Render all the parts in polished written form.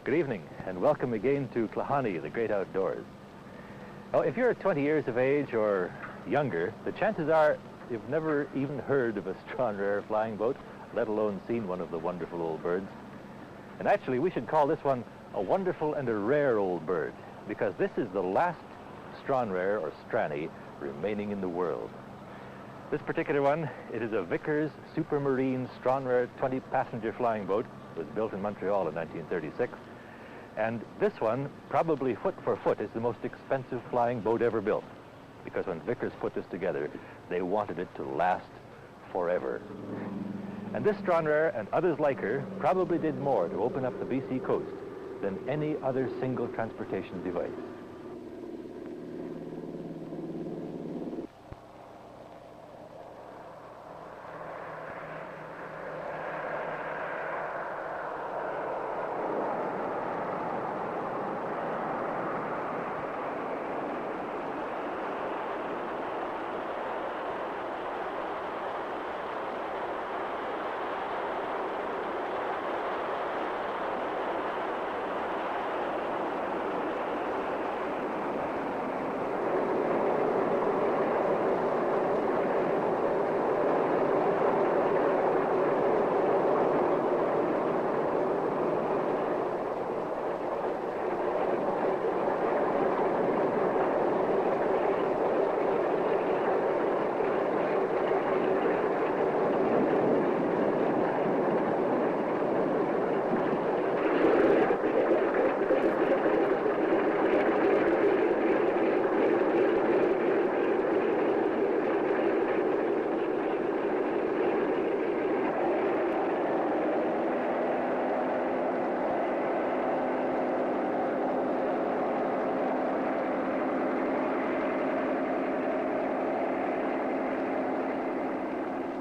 Good evening, and welcome again to Klahanie, the great outdoors. Now, if you're 20 years of age or younger, the chances are you've never even heard of a Stranraer flying boat, let alone seen one of the wonderful old birds. And actually, we should call this one a wonderful and a rare old bird, because this is the last Stranraer, or Stranny, remaining in the world. This particular one, it is a Vickers Supermarine Stranraer 20-passenger flying boat. It was built in Montreal in 1936. And this one, probably foot for foot, is the most expensive flying boat ever built. Because when Vickers put this together, they wanted it to last forever. And this Stranraer and others like her probably did more to open up the BC coast than any other single transportation device.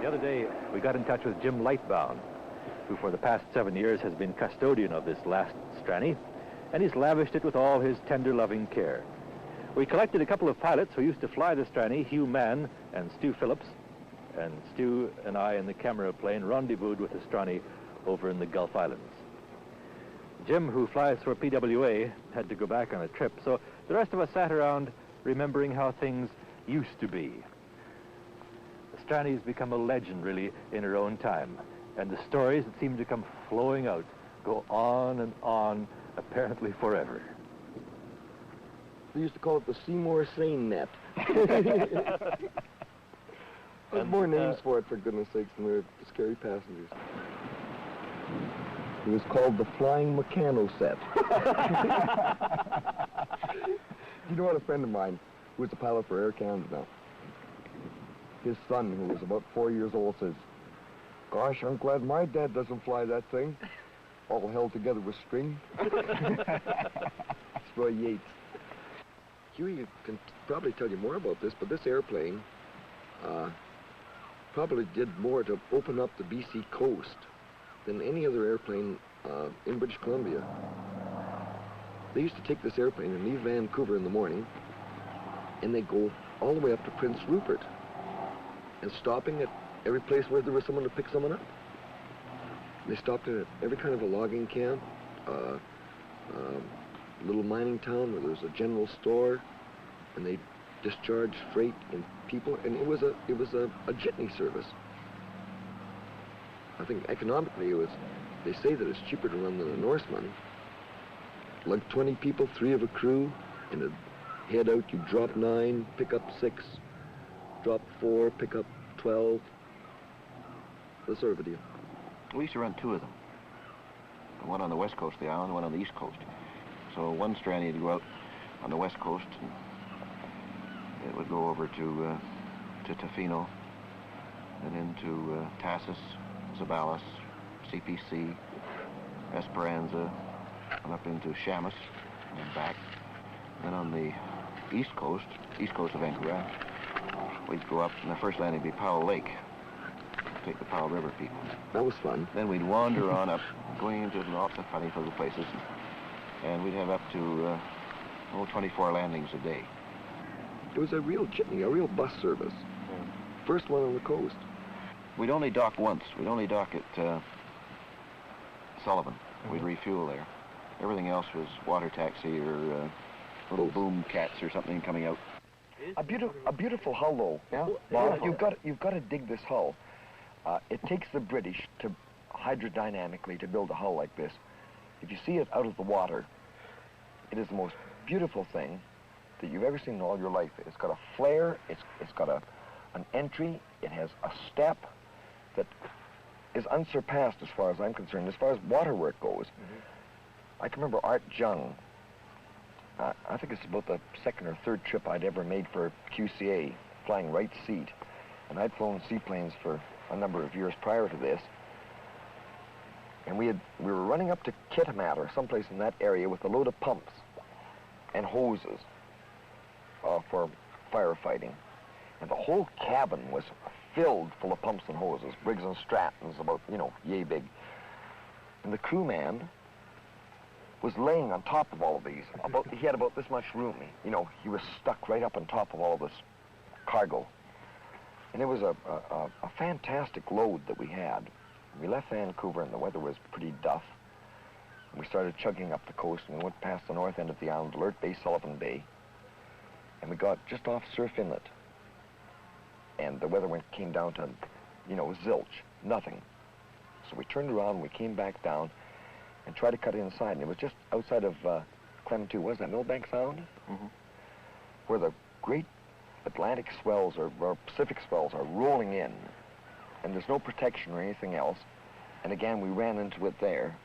The other day, we got in touch with Jim Lightbound, who for the past 7 years has been custodian of this last Stranny, and he's lavished it with all his tender, loving care. We collected a couple of pilots who used to fly the Stranny, Hugh Mann and Stu Phillips, and Stu and I in the camera plane rendezvoused with the Stranny over in the Gulf Islands. Jim, who flies for PWA, had to go back on a trip, so the rest of us sat around remembering how things used to be. Stranny's become a legend, really, in her own time. And the stories that seem to come flowing out go on and on, apparently forever. They used to call it the Seymour Seine net. There's more names for it, for goodness sakes, than there are scary passengers. It was called the Flying Meccano set. You know what, a friend of mine, who was a pilot for Air Canada now, his son, who was about 4 years old, says, "Gosh, I'm glad my dad doesn't fly that thing, all held together with string." It's Roy Yates. Hugh can probably tell you more about this, but this airplane probably did more to open up the BC coast than any other airplane in British Columbia. They used to take this airplane and leave Vancouver in the morning, and they go all the way up to Prince Rupert, and stopping at every place where there was someone to pick someone up. They stopped at every kind of a logging camp, little mining town where there was a general store, and they discharged freight and people, and it was a jitney service. I think economically they say that it's cheaper to run than a Norseman. Like 20 people, 3 of a crew, and a head out, you drop 9, pick up 6, drop 4, pick up 12, that sort of a deal. We used to run 2 of them. One on the west coast of the island, one on the east coast. So one Stranny would go out on the west coast, and it would go over to Tofino, and into Tassos, Zabalas, CPC, Esperanza, and up into Shamus, and back. Then on the east coast of Vancouver, we'd go up, and the first landing would be Powell Lake, take the Powell River people. That was fun. Then we'd wander on up, going into lots of funny little places, and we'd have up to 24 landings a day. It was a real jitney, a real bus service. First one on the coast. We'd only dock once. We'd only dock at Sullivan. We'd refuel there. Everything else was water taxi or little boom cats or something coming out. A beautiful hull, though. Yeah. Bob, you've got to dig this hull. It takes the British to hydrodynamically to build a hull like this. If you see it out of the water, it is the most beautiful thing that you've ever seen in all your life. It's got a flare. It's got an entry. It has a step that is unsurpassed as far as I'm concerned, as far as waterwork goes. I can remember Art Jung. I think it's about the second or third trip I'd ever made for QCA, flying right seat. And I'd flown seaplanes for a number of years prior to this. And we were running up to Kitimat or someplace in that area with a load of pumps and hoses for firefighting. And the whole cabin was filled full of pumps and hoses, Briggs and Strattons, about, yay big. And the crewman was laying on top of all of these. He had about this much room. He was stuck right up on top of all this cargo. And it was a fantastic load that we had. We left Vancouver and the weather was pretty duff. And we started chugging up the coast and we went past the north end of the island, Alert Bay, Sullivan Bay. And we got just off Surf Inlet. And the weather came down to, zilch, nothing. So we turned around and we came back down and tried to cut inside. And it was just outside of Clementou, what is that, Millbank Sound? Where the great Atlantic swells or Pacific swells are rolling in. And there's no protection or anything else. And again, we ran into it there.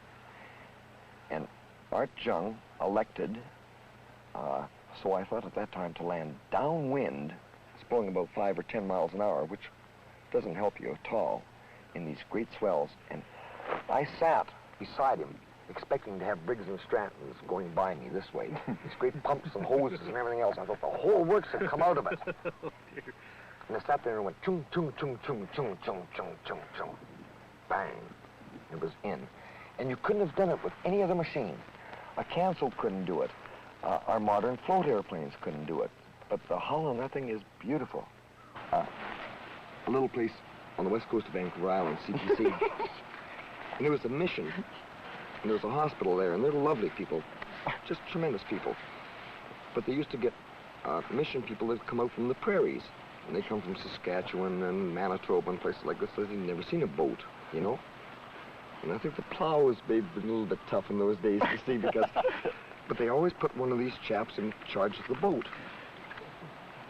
And Art Jung elected, so I thought at that time, to land downwind. It's blowing about 5 or 10 miles an hour, which doesn't help you at all in these great swells. And I sat beside him, expecting to have Briggs and Strattons going by me this way. These great pumps and hoses and everything else. I thought the whole works had come out of it. And I sat there and went chung, chung, chung, chung, chung, chung, chung, chung, chung. Bang. It was in. And you couldn't have done it with any other machine. A cancel couldn't do it. Our modern float airplanes couldn't do it. But the hull on that thing is beautiful. A little place on the west coast of Vancouver Island, CBC. And there was a mission. And there was a hospital there, and they're lovely people. Just tremendous people. But they used to get mission people that come out from the prairies. And they come from Saskatchewan and Manitoba and places like this. They've never seen a boat, And I think the plow was maybe a little bit tough in those days to see because... But they always put one of these chaps in charge of the boat.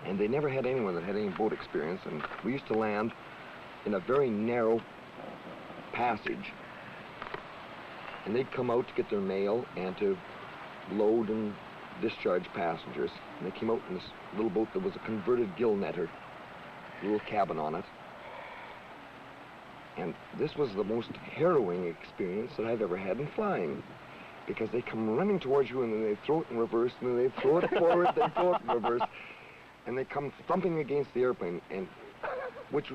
And they never had anyone that had any boat experience. And we used to land in a very narrow passage. And they'd come out to get their mail and to load and discharge passengers. And they came out in this little boat that was a converted gill netter, little cabin on it. And this was the most harrowing experience that I've ever had in flying. Because they come running towards you and then they throw it in reverse, and then they throw it forward, they throw it in reverse. And they come thumping against the airplane, and which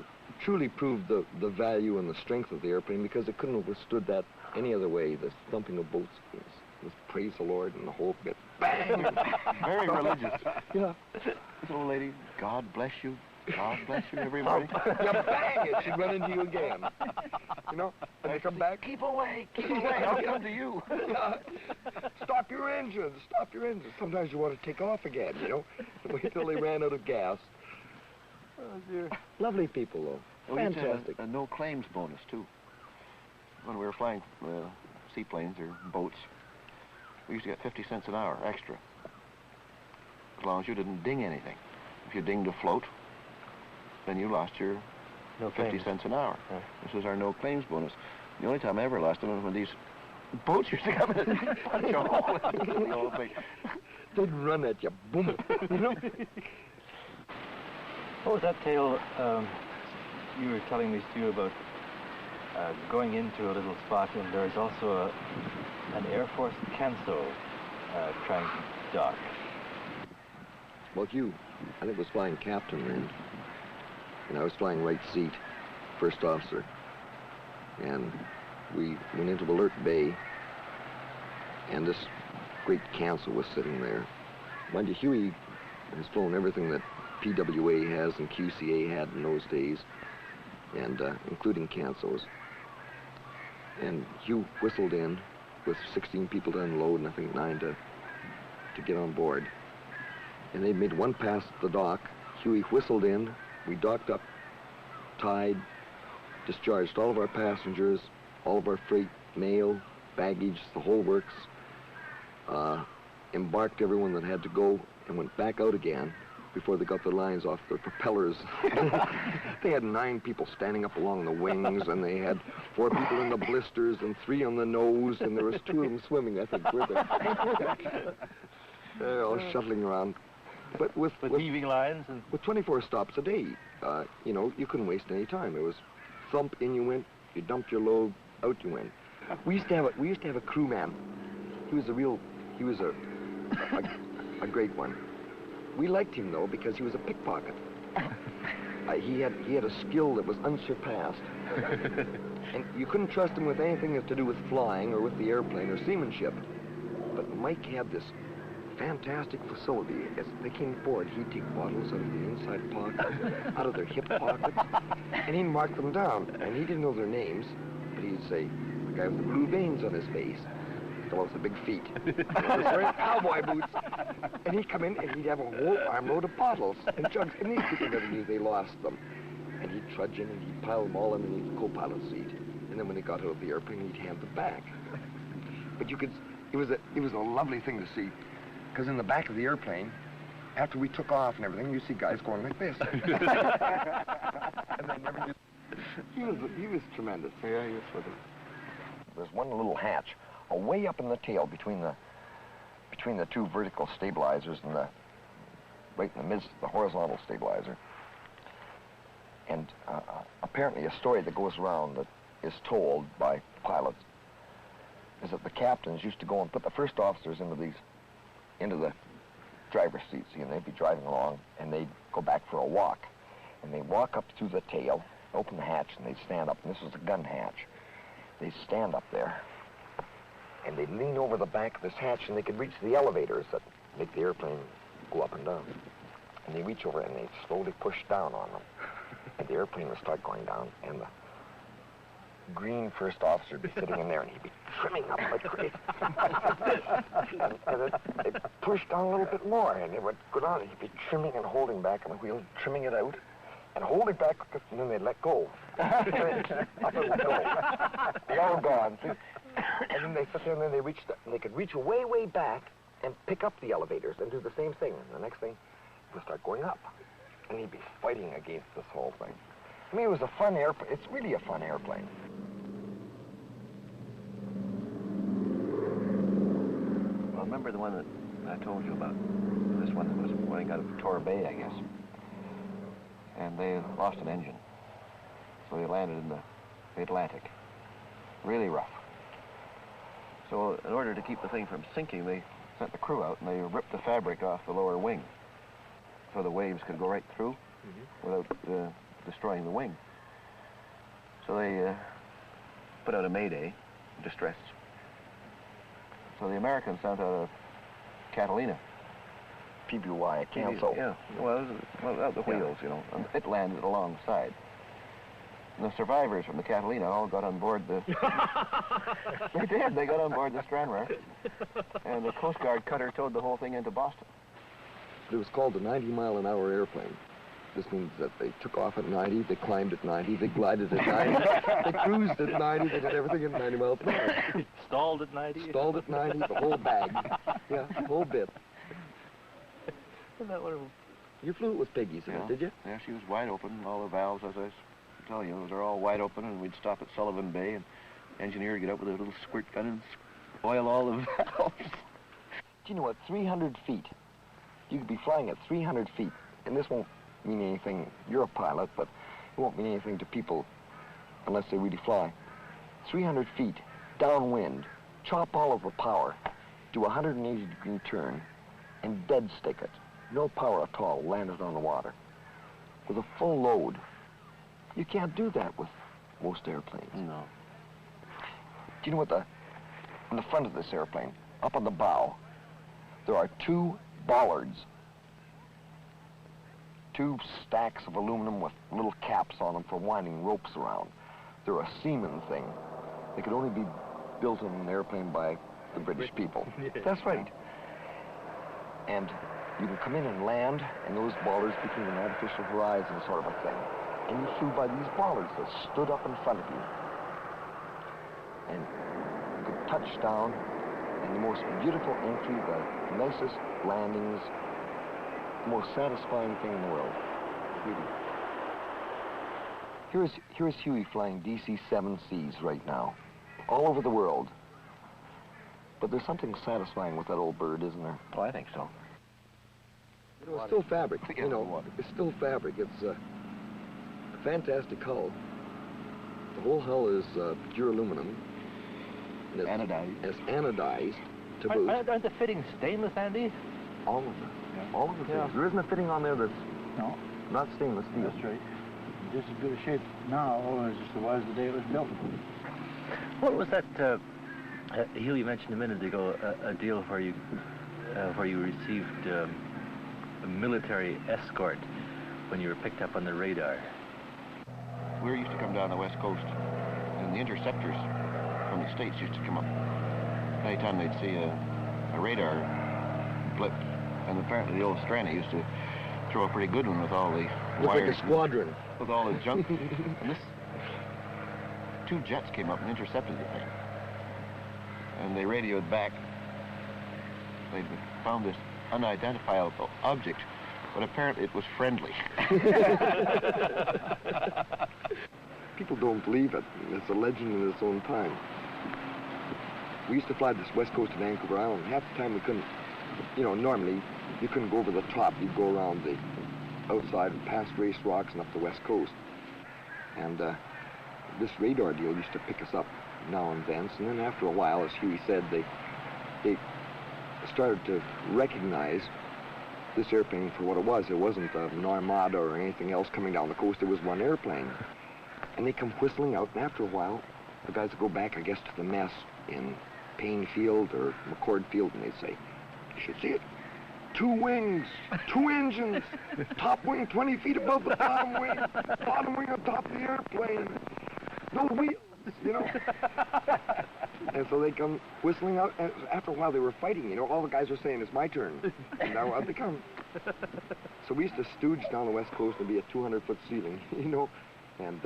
truly proved the value and the strength of the airplane because it couldn't have withstood that any other way. The thumping of boats was praise the Lord and the whole bit. Bang! Very religious. This old lady, God bless you. God bless you, everybody. You bang it, she'd run into you again. And they come back. Keep away, I'll come to you. Stop your engines, stop your engines. Sometimes you want to take off again, Wait till they ran out of gas. Oh, dear. Lovely people, though. Fantastic. A no claims bonus, too. When we were flying seaplanes or boats, we used to get 50 cents an hour extra. As long as you didn't ding anything. If you dinged a float, then you lost your 50 cents an hour. Yeah. This was our no claims bonus. The only time I ever lost them was when these boats used to come in and punch a hole in the whole thing. They'd run at you, boom. What was that tale you were telling me, Stu, about going into a little spot and there's also an Air Force Canso trying to dock? Well, Hugh, I think was flying captain then. And I was flying right seat, first officer. And we went into Alert Bay, and this great Canso was sitting there. Mind you, Huey has flown everything that PWA has and QCA had in those days, and including Cansos. And Hugh whistled in, with 16 people to unload and I think 9 to get on board. And they made one pass at the dock. Huey whistled in. We docked up, tied, discharged all of our passengers, all of our freight, mail, baggage, the whole works, embarked everyone that had to go, and went back out again before they got the lines off their propellers. They had 9 people standing up along the wings, and they had 4 people in the blisters and 3 on the nose, and there was 2 of them swimming, I think, were there? They're all shuttling around. But with heaving lines and with 24 stops a day, you know, you couldn't waste any time. It was thump, in you went, you dumped your load, out you went. We used to have a crewman. He was a great one. We liked him though because he was a pickpocket. He had a skill that was unsurpassed, and you couldn't trust him with anything that's to do with flying or with the airplane or seamanship. But Mike had this fantastic facility. As they came aboard, he'd take bottles out of the inside pocket, out of their hip pockets, and he'd mark them down. And he didn't know their names, but he'd say, the guy with the blue veins on his face, the fellow with the big feet, he was wearing cowboy boots. And he'd come in and he'd have a whole armload of bottles and jugs, and these people never knew they lost them. And he'd trudge in and he'd pile them all underneath the co-pilot's seat. And then when they got out of the airplane, he'd hand them back. But you could, it was a lovely thing to see. Because in the back of the airplane, after we took off and everything, you see guys going like this. And they never did. He was tremendous. Yeah, he was with it. There's one little hatch, way up in the tail between the 2 vertical stabilizers and right in the midst of the horizontal stabilizer. And apparently a story that goes around that is told by pilots is that the captains used to go and put the first officers into the driver's seat, see, and they'd be driving along, and they'd go back for a walk. And they'd walk up through the tail, open the hatch, and they'd stand up, and this was the gun hatch. They'd stand up there, and they'd lean over the back of this hatch, and they could reach the elevators that make the airplane go up and down. And they'd reach over, and they'd slowly push down on them. And the airplane would start going down, and the green first officer would be sitting in there, and he'd be trimming up like crazy. and it pushed down a little bit more, and it would go down, and he'd be trimming and holding back on the wheel, trimming it out, and holding back, and then they'd let go. Up it would go. They all gone. And then they sit there, and then they could reach way, way back and pick up the elevators and do the same thing. And the next thing, it would start going up. And he'd be fighting against this whole thing. I mean, it was a fun airplane. It's really a fun airplane. Well, remember the one that I told you about? This one that was going out of Tor Bay, I guess. And they lost an engine. So they landed in the Atlantic. Really rough. So in order to keep the thing from sinking, they sent the crew out and they ripped the fabric off the lower wing so the waves could go right through without destroying the wing. So they put out a mayday, distress. So the Americans sent out a Catalina. PBY, cancel. Yeah, well, out the wheels, you know, and it landed alongside. And the survivors from the Catalina all got on board the... They did, they got on board the Stranraer. And the Coast Guard cutter towed the whole thing into Boston. It was called the 90-mile-an-hour airplane. This means that they took off at 90, they climbed at 90, they glided at 90, they cruised at 90, they did everything at 90 miles per hour. Stalled at 90? Stalled at 90, the whole bag. Yeah, the whole bit. Isn't that wonderful? You flew it with Peggy's in it, did you? Yeah, she was wide open. All the valves, as I was telling you, they're all wide open, and we'd stop at Sullivan Bay, and the engineer would get up with a little squirt gun and oil all the valves. Do you know what, 300 feet? You could be flying at 300 feet, and this won't mean anything. You're a pilot, but it won't mean anything to people unless they really fly. 300 feet, downwind, chop all of the power, do a 180-degree turn, and dead stick it. No power at all, land it on the water. With a full load. You can't do that with most airplanes. No. Do you know what on the front of this airplane, up on the bow, there are 2 bollards. 2 stacks of aluminum with little caps on them for winding ropes around. They're a Siemens thing. They could only be built in an airplane by the British people. Yes. That's right. And you can come in and land, and those ballers became an artificial horizon sort of a thing. And you flew by these ballers that stood up in front of you. And you could touch down, and the most beautiful entry, the nicest landings, the most satisfying thing in the world. Really. Here's Huey flying DC-7Cs right now, all over the world. But there's something satisfying with that old bird, isn't there? Oh, I think so. You know, it's still fabric, you know, it's still fabric. It's a fantastic hull. The whole hull is pure aluminum. And it's Anodized. It's anodized to boot. Aren't the fittings stainless, Andy? All of them. Yeah. All of the things. Yeah. There isn't a fitting on there that's No, not stainless steel. that's right. Just as good a shape now as it was the day it was built. What was that, Hugh, you mentioned a minute ago, a deal where you received a military escort when you were picked up on the radar? We used to come down the west coast, and the interceptors from the States used to come up. Anytime they'd see a radar blip, and apparently the old Stranny used to throw a pretty good one with all the Looks like wires, a squadron. with all the junk. And this, 2 jets came up and intercepted the thing. And they radioed back. They found this unidentifiable object, but apparently it was friendly. People don't believe it. It's a legend in its own time. We used to fly this west coast of Vancouver Island. Half the time we couldn't, you know, normally you couldn't go over the top. You'd go around the outside and past Race Rocks and up the west coast. And this radar deal used to pick us up now and then. And then after a while, as Huey said, they started to recognize this airplane for what it was. It wasn't an armada or anything else coming down the coast. It was one airplane. And they come whistling out, and after a while, the guys would go back, I guess, to the mess in Payne Field or McCord Field, and they'd say, "You should see it. 2 wings, 2 engines, top wing 20 feet above the bottom wing on top of the airplane. No wheels, you know." And so they come whistling out, and after a while they were fighting, you know. All the guys were saying, "It's my turn." And now out they come. So we used to stooge down the west coast and be a 200-foot ceiling, you know, and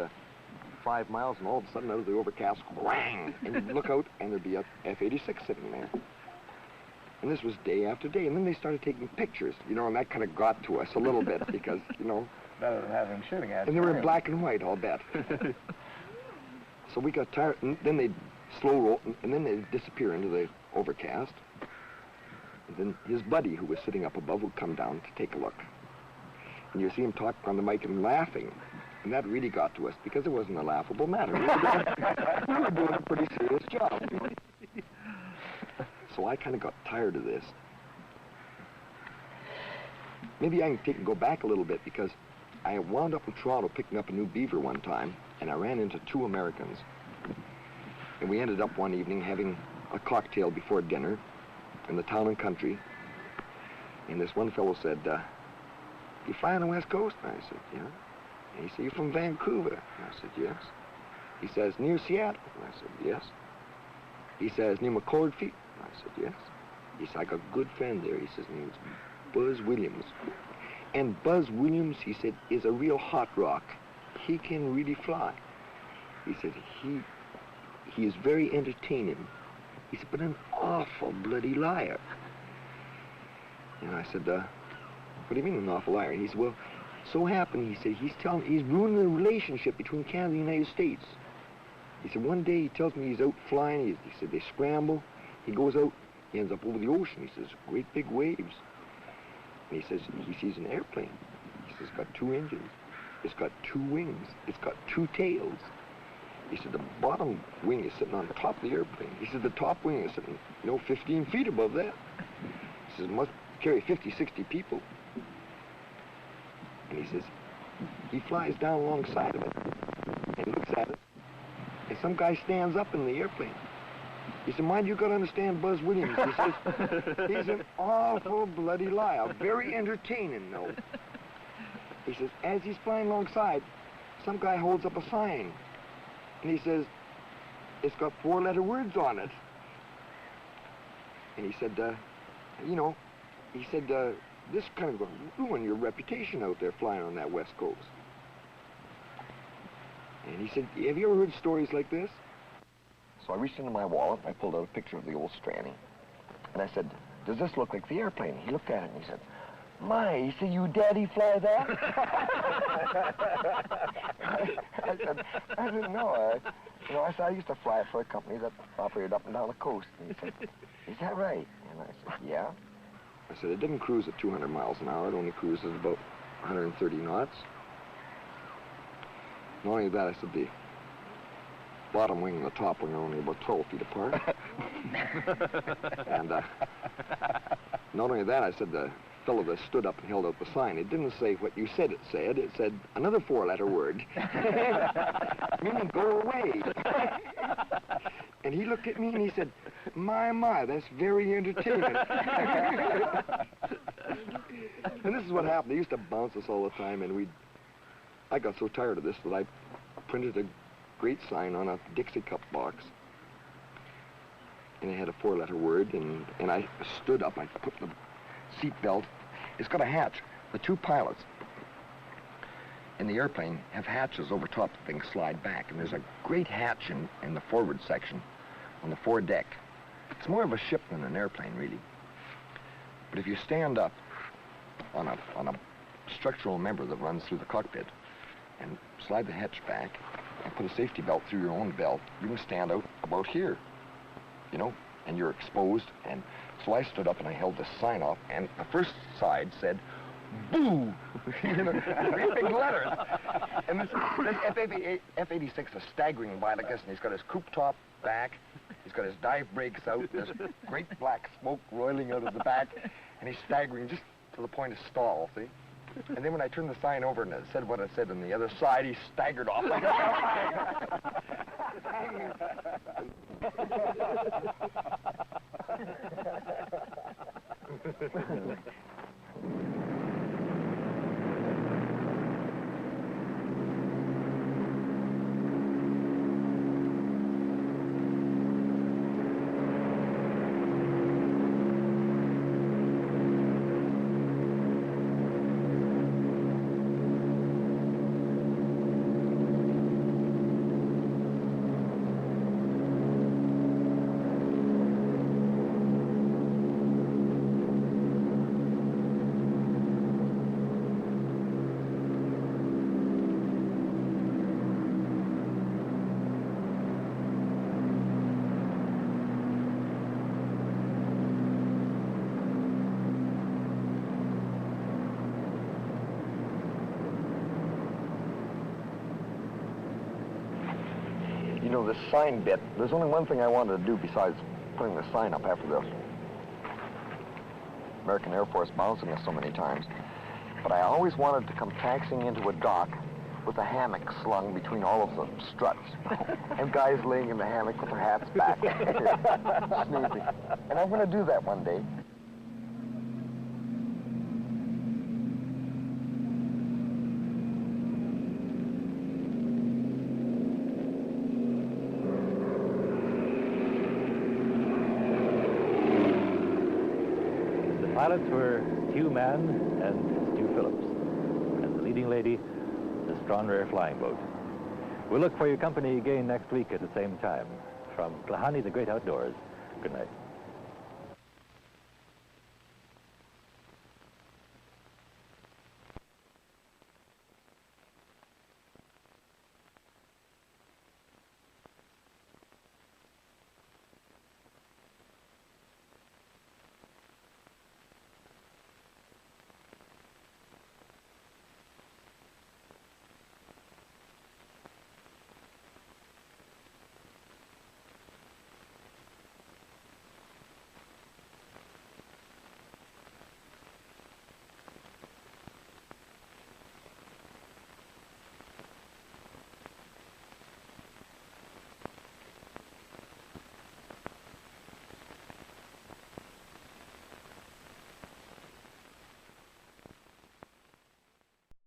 5 miles, and all of a sudden out of the overcast, whang, and you'd look out, and there'd be a F-86 sitting there. And this was day after day, and then they started taking pictures, you know, and that kind of got to us a little bit because, you know. Better than having shooting at. And they were in black and white, I'll bet. So we got tired, and then they'd slow roll, and then they'd disappear into the overcast. And then his buddy, who was sitting up above, would come down to take a look. And you see him talking on the mic and laughing. And that really got to us, because it wasn't a laughable matter. We were doing a pretty serious job. You know? So I kind of got tired of this. Maybe I can go back a little bit, because I wound up in Toronto picking up a new beaver one time, and I ran into 2 Americans. And we ended up one evening having a cocktail before dinner in the town and country. And this one fellow said, "You fly on the West Coast?" And I said, "Yeah." And he said, "You're from Vancouver?" And I said, "Yes." He says, "Near Seattle?" And I said, "Yes." He says, "Near McCord Field?" And I said, "Yes." He said, "I got a good friend there." He says, "His name's Buzz Williams." And Buzz Williams, he said, is a real hot rock. He can really fly. He said, he is very entertaining. He said, but an awful bloody liar. And I said, "What do you mean an awful liar?" He said, "Well, so happened," he said, he's ruining the relationship between Canada and the United States. He said, one day he tells me he's out flying. He said, they scramble. He goes out, he ends up over the ocean. He says, great big waves. And he says, he sees an airplane. He says, it's got 2 engines. It's got 2 wings. It's got 2 tails. He said, the bottom wing is sitting on top of the airplane. He said, the top wing is sitting, 15 feet above that. He says, it must carry 50, 60 people. And he says, he flies down alongside of it and looks at it, and some guy stands up in the airplane. He said, mind you, got to understand Buzz Williams. He says, he's an awful bloody liar, very entertaining, though. He says, as he's flying alongside, some guy holds up a sign, and he says, it's got 4-letter words on it. And he said, you know, he said, this kind of going to ruin your reputation out there flying on that West Coast. And he said, have you ever heard stories like this? So I reached into my wallet, and I pulled out a picture of the old Stranny. And I said, does this look like the airplane? He looked at it and he said, my, he said, you daddy fly that? I didn't know. I said, I used to fly for a company that operated up and down the coast. And he said, is that right? And I said, yeah. I said, it didn't cruise at 200 miles an hour. It only cruises about 130 knots. Not only that, I said, the bottom wing and the top wing are only about 12 feet apart. And not only that, I said, the fellow that stood up and held out the sign, it didn't say what you said it said. It said another 4-letter word, meaning go away. And he looked at me and he said, my, that's very entertaining. And this is what happened. They used to bounce us all the time, and I got so tired of this that I printed a great sign on a Dixie cup box. And it had a 4-letter word, and I stood up, I put the seat belt. It's got a hatch. The 2 pilots in the airplane have hatches over top that things slide back, and there's a great hatch in the forward section on the foredeck. It's more of a ship than an airplane, really. But if you stand up on a structural member that runs through the cockpit and slide the hatch back and put a safety belt through your own belt, you can stand out about here, you know, and you're exposed. And so I stood up and I held this sign up, and the first side said, boo! You know, great big letters. And this F-86 is staggering by like this, and he's got his coupe top back, he's got his dive brakes out, there's great black smoke roiling out of the back, and he's staggering just to the point of stall, see? And then when I turned the sign over and it said what it said on the other side, he staggered off like You know, this sign bit, there's only one thing I wanted to do besides putting the sign up after the American Air Force bouncing us so many times. But I always wanted to come taxiing into a dock with a hammock slung between all of the struts. And guys laying in the hammock with their hats back, snoozing. And I'm going to do that one day. Pilots were Hugh, Mann and Phillips, and the leading lady, the Stranraer flying boat. We'll look for your company again next week at the same time. From Klahanie, the Great Outdoors, good night.